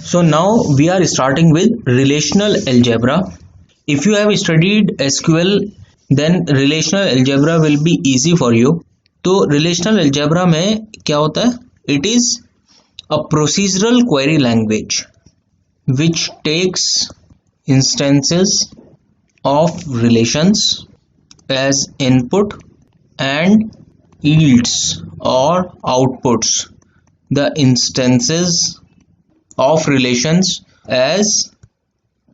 So now we are starting with relational algebra. If you have studied SQL, then relational algebra will be easy for you. तो relational algebra में क्या होता है? It is a procedural query language which takes instances of relations as input and yields or outputs the instances of relations as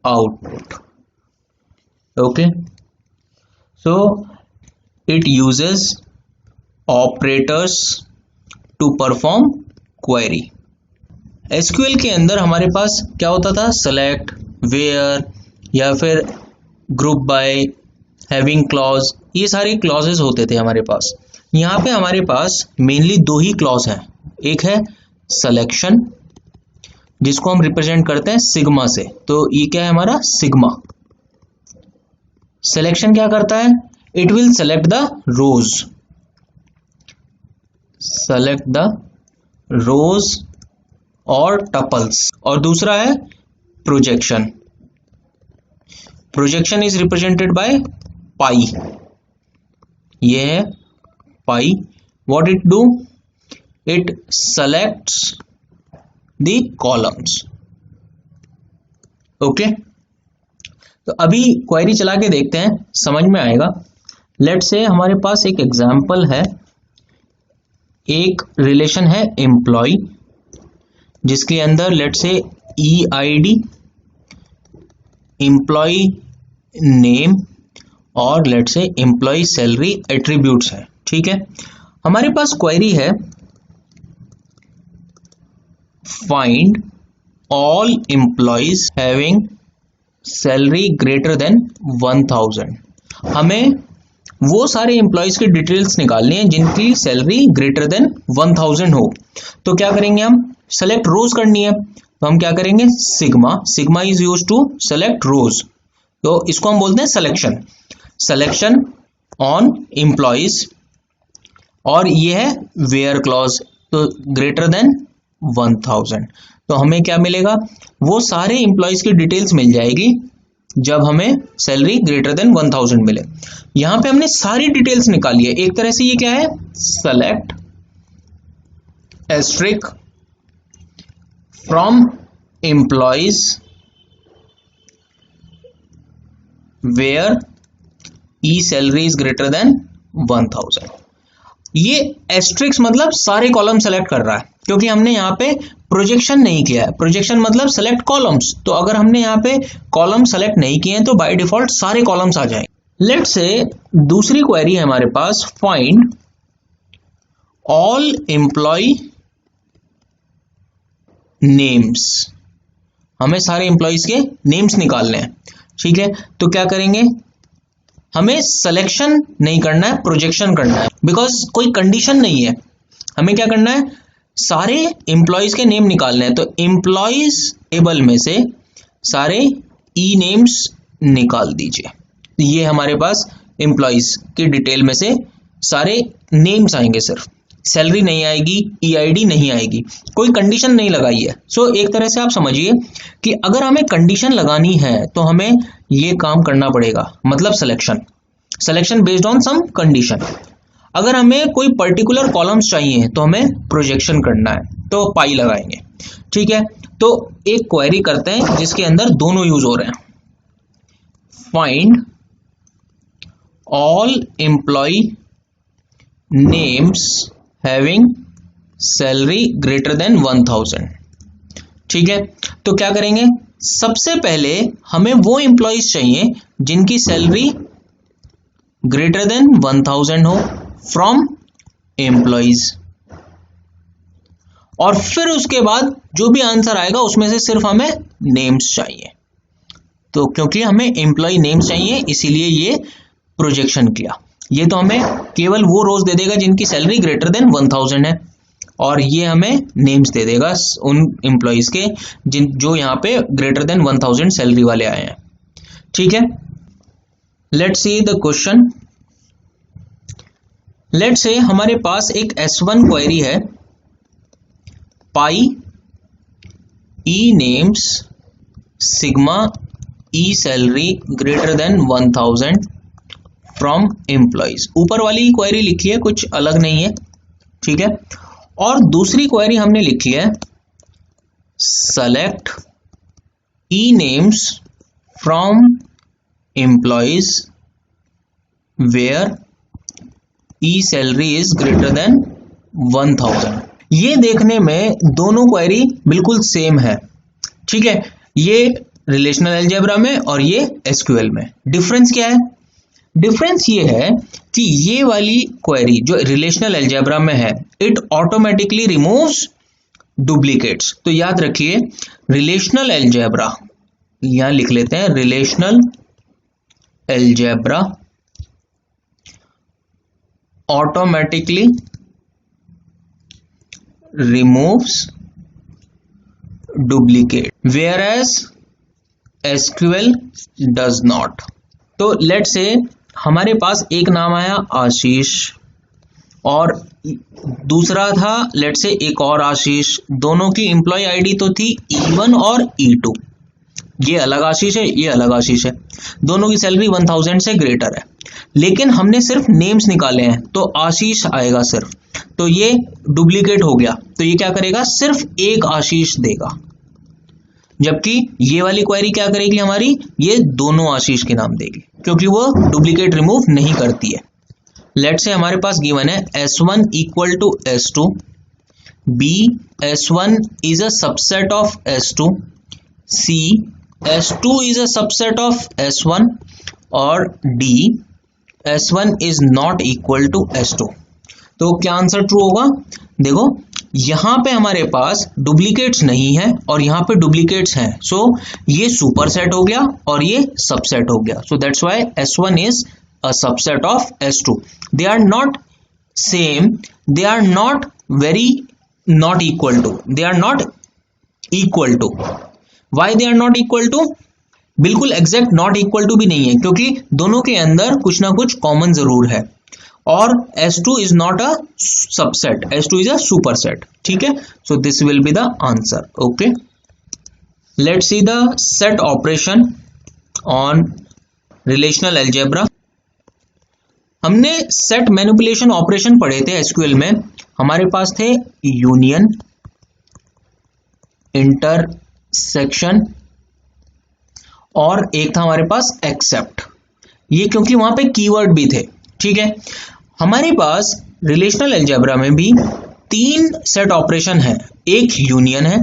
output. Okay, so it uses operators to perform query. SQL के अंदर हमारे पास क्या होता था? select, where या फिर group by, having clause, ये सारे क्लॉजेस होते थे हमारे पास. यहाँ पे हमारे पास मेनली दो ही क्लॉज हैं. एक है selection जिसको हम रिप्रेजेंट करते हैं सिग्मा से. तो ये क्या है हमारा? सिग्मा. सिलेक्शन क्या करता है? It will select the rows, select the rows और टपल्स. और दूसरा है projection. Projection is represented by pi. ये है pi. What it do? It selects the columns. Okay, तो अभी क्वेरी चला के देखते हैं, समझ में आएगा. लेट से हमारे पास एक एग्जांपल है. एक रिलेशन है एम्प्लॉय जिसके अंदर लेट से EID, एम्प्लॉय नेम और लेट से एम्प्लॉय सैलरी एट्रीब्यूट्स है. ठीक है, हमारे पास क्वेरी है find all employees having salary greater than 1000. हमें वो सारे एम्प्लॉयज की डिटेल्स निकालनी है जिनकी सैलरी ग्रेटर देन 1000 हो. तो क्या करेंगे हम? सेलेक्ट रोज करनी है. तो हम क्या करेंगे? Sigma. Sigma is use to select rows. तो इसको हम बोलते हैं सिलेक्शन. Selection on employees. और ये है वेयर क्लॉज. तो ग्रेटर देन 1000. तो हमें क्या मिलेगा? वो सारे एम्प्लॉयज की डिटेल्स मिल जाएगी जब हमें सैलरी ग्रेटर देन 1000 मिले. यहां पे हमने सारी डिटेल्स निकाली है. एक तरह से ये क्या है? Select asterisk from employees where E salary is greater than 1000. ये एस्ट्रिक्स मतलब सारे कॉलम सेलेक्ट कर रहा है क्योंकि हमने यहाँ पे प्रोजेक्शन नहीं किया है. प्रोजेक्शन मतलब सेलेक्ट कॉलम्स. तो अगर हमने यहाँ पे कॉलम सेलेक्ट नहीं किए हैं तो बाय डिफॉल्ट सारे कॉलम्स आ जाएंगे. लेट से दूसरी क्वेरी है हमारे पास, फाइंड ऑल एम्प्लॉय नेम्स. हमें सारे एम्प्लॉयज के नेम्स निकालने हैं. ठीक है, तो क्या करेंगे? हमें सिलेक्शन नहीं करना है, प्रोजेक्शन करना है. बिकॉज कोई कंडीशन नहीं है. हमें क्या करना है? सारे एम्प्लॉयज के नेम निकालने हैं. तो एम्प्लॉयज टेबल में से सारे ई नेम्स निकाल दीजिए. ये हमारे पास एम्प्लॉयज की डिटेल में से सारे नेम्स आएंगे. सिर्फ सैलरी नहीं आएगी, EID नहीं आएगी. कोई कंडीशन नहीं लगाई है. सो एक तरह से आप समझिए कि अगर हमें कंडीशन लगानी है तो हमें ये काम करना पड़ेगा. मतलब selection based on some condition. अगर हमें कोई पर्टिकुलर कॉलम्स चाहिए तो हमें प्रोजेक्शन करना है, तो पाई लगाएंगे. ठीक है, तो एक क्वेरी करते हैं जिसके अंदर दोनों यूज हो रहे हैं. Find all employ names having salary greater than 1000. ठीक है, तो क्या करेंगे? सबसे पहले हमें वो एम्प्लॉयज चाहिए जिनकी सैलरी ग्रेटर देन 1000 हो फ्रॉम एम्प्लॉयज. और फिर उसके बाद जो भी आंसर आएगा उसमें से सिर्फ हमें नेम्स चाहिए. तो क्योंकि हमें एम्प्लॉय नेम्स चाहिए इसीलिए ये प्रोजेक्शन किया. ये तो हमें केवल वो रोज दे देगा जिनकी सैलरी ग्रेटर देन 1000 है, और ये हमें नेम्स दे देगा उन एम्प्लॉयज के जो यहाँ पे ग्रेटर देन 1000 सैलरी वाले आए हैं. ठीक है, let's see the question. Let's say हमारे पास एक S1 क्वेरी है. Pi E names sigma E salary greater than 1000 from employees. ऊपर वाली क्वेरी लिखी है, कुछ अलग नहीं है, ठीक है। और दूसरी क्वेरी हमने लिखी है select E names from employees where E salary is greater than 1000। ये देखने में दोनों क्वेरी बिल्कुल सेम है, ठीक है। ये रिलेशनल अलजेब्रा में और ये एसक्यूएल में। डिफरेंस क्या है? डिफरेंस ये है कि ये वाली क्वेरी जो रिलेशनल अलजेब्रा में है, इट ऑटोमेटिकली रिमूव्स डुप्लीकेट्स। तो याद रखिए, रिलेशनल अलजेब्रा, यहां लिख लेते हैं, relational algebra automatically removes duplicate whereas SQL does not। तो लेट्स से हमारे पास एक नाम आया आशीष और दूसरा था लेट्स से एक और आशीष, दोनों की एम्प्लॉय आईडी तो थी E1 और E2। ये अलग आशीष है, ये अलग आशीष है, दोनों की सैलरी 1000 से ग्रेटर है, लेकिन हमने सिर्फ नेम्स निकाले हैं तो आशीष आएगा सिर्फ, तो ये डुप्लीकेट हो गया। तो ये क्या करेगा, सिर्फ एक आशीष देगा, जबकि ये वाली क्वेरी क्या करेगी हमारी, ये दोनों आशीष के नाम देगी, क्योंकि वो डुप्लीकेट रिमूव नहीं करती है। लेट्स से हमारे पास गिवन है S1 equal to S2, B S1 is a subset of S2, C S2 is a subset of S1 और D S1 is not equal to S2। तो क्या आंसर ट्रू होगा? देखो यहां पे हमारे पास डुप्लीकेट्स नहीं है और यहां पे डुप्लीकेट्स हैं, सो ये सुपरसेट हो गया और ये सबसेट हो गया। So that's why S1 is a subset of S2। They are not same, they are not very not equal to, they are not equal to। Why they are not equal to? बिल्कुल exact not equal to भी नहीं है, क्योंकि दोनों के अंदर कुछ ना कुछ कॉमन जरूर है। और S2 is not a subset, S2 is a superset, ठीक है। So this will be the answer. Okay, let's see the set operation on relational algebra. हमने सेट मैनिपुलेशन ऑपरेशन पढ़े थे एसक्यूएल में। हमारे पास थे यूनियन, इंटरसेक्शन और एक था हमारे पास एक्सेप्ट। ये क्योंकि वहां पे कीवर्ड भी थे, ठीक है। हमारे पास रिलेशनल अलजेब्रा में भी 3 सेट ऑपरेशन है, एक यूनियन है,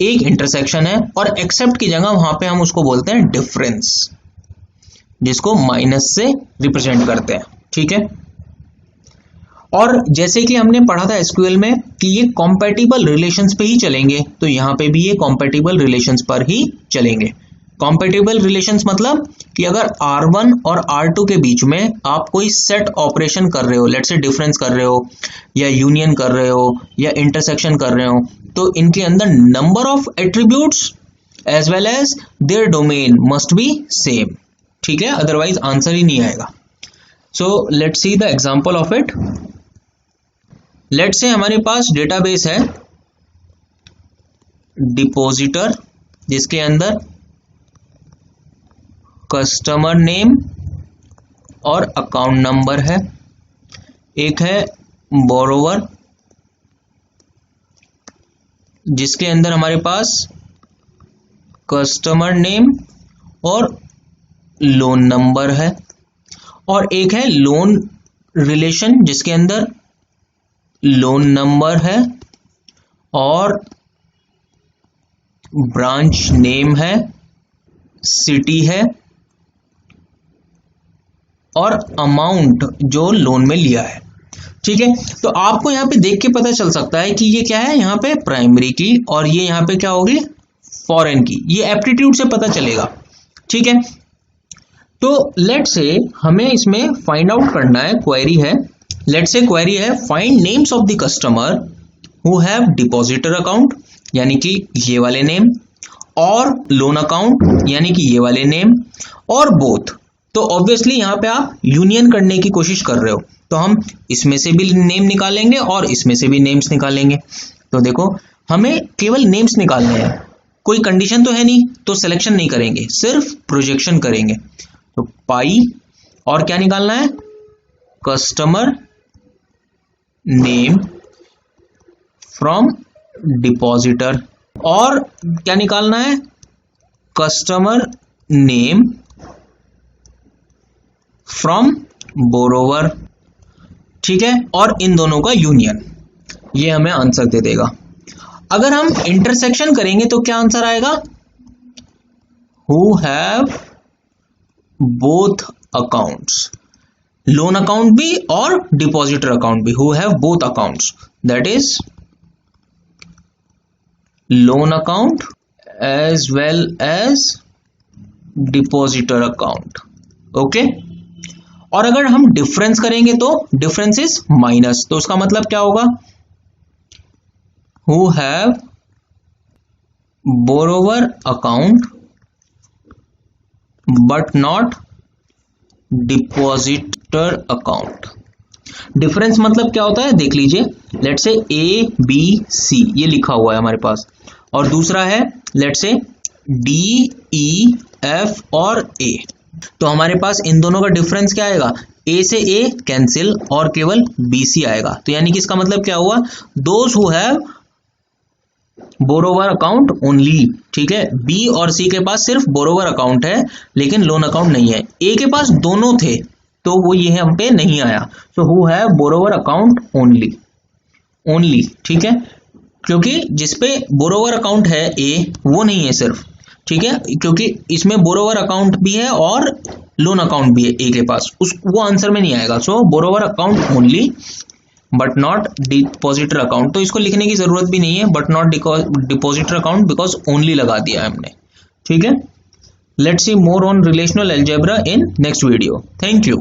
एक इंटरसेक्शन है और एक्सेप्ट की जगह वहां पे हम उसको बोलते हैं डिफरेंस, जिसको माइनस से रिप्रेजेंट करते हैं, ठीक है। और जैसे कि हमने पढ़ा था एसक्यूएल में कि ये कॉम्पैटिबल रिलेशंस पे ही चलेंगे, तो यहां पे भी ये कॉम्पैटिबल रिलेशंस पर ही चलेंगे। कॉम्पैटिबल रिलेशंस मतलब कि अगर R1 और R2 के बीच में आप कोई सेट ऑपरेशन कर रहे हो, लेट्स से डिफरेंस कर रहे हो या यूनियन कर रहे हो या इंटरसेक्शन कर रहे हो, तो इनके अंदर number of attributes as well as their domain must be same, ठीक है, अदरवाइज आंसर ही नहीं आएगा। So let's see the example of it. Let's say हमारे पास डेटाबेस है डिपॉजिटर, जिसके अंदर कस्टमर नेम और अकाउंट नंबर है। एक है बोरोवर, जिसके अंदर हमारे पास कस्टमर नेम और लोन नंबर है। और एक है लोन रिलेशन, जिसके अंदर लोन नंबर है और ब्रांच नेम है, सिटी है और अमाउंट जो लोन में लिया है, ठीक है। तो आपको यहां पे देख के पता चल सकता है कि ये क्या है, यहां पे प्राइमरी की और ये यहां पे क्या होगी, फॉरेन की। ये एप्टीट्यूड से पता चलेगा, ठीक है। तो लेट्स से हमें इसमें फाइंड आउट करना है, क्वेरी है, लेट्स से क्वेरी है find names of the customer who have depositor account, यानी कि ये वाले नेम, और लोन अकाउंट यानी कि ये वाले नेम, और बोथ। तो ऑब्वियसली यहां पे आप यूनियन करने की कोशिश कर रहे हो, तो हम इसमें से भी नेम निकालेंगे और इसमें से भी नेम्स निकालेंगे। तो देखो हमें केवल नेम्स निकालने हैं, कोई कंडीशन तो है नहीं, तो सिलेक्शन नहीं करेंगे, सिर्फ प्रोजेक्शन करेंगे। तो पाई और क्या निकालना है, कस्टमर नेम फ्रॉम डिपॉजिटर, और क्या निकालना है, कस्टमर नेम फ्रॉम बोरोवर। ठीक है, और इन दोनों का यूनियन, ये हमें आंसर दे देगा। अगर हम इंटरसेक्शन करेंगे तो क्या आंसर आएगा, who have both accounts, loan account भी और डिपॉजिटर अकाउंट भी, who have both accounts, that is loan account as well as depositor account. Okay, और अगर हम डिफरेंस करेंगे तो डिफरेंस इज माइनस, तो उसका मतलब क्या होगा, who have borrower account but not depositor account. Difference मतलब क्या होता है, देख लीजिए, लेट से ए बी सी ये लिखा हुआ है हमारे पास, और दूसरा है लेट से डी ई एफ और ए। तो हमारे पास इन दोनों का डिफरेंस क्या आएगा, ए से ए कैंसिल और केवल बी सी आएगा। तो यानी कि इसका मतलब क्या हुआ, those who have borrower account only. ठीक है, बी और सी के पास सिर्फ बोरोवर अकाउंट है लेकिन लोन अकाउंट नहीं है। ए के पास दोनों थे तो वो ये हम पे नहीं आया। So who have borrower account only, only. ठीक है, क्योंकि जिसपे बोरोवर अकाउंट है ए, वो नहीं है सिर्फ। ठीक है, क्योंकि इसमें बोरोवर अकाउंट भी है और लोन अकाउंट भी है ए के पास, उस वो आंसर में नहीं आएगा। So borrower account only but not depositor account, तो इसको लिखने की जरूरत भी नहीं है, but not depositor account because only लगा दिया है हमने। ठीक है, let's see more on relational algebra in next video. Thank you.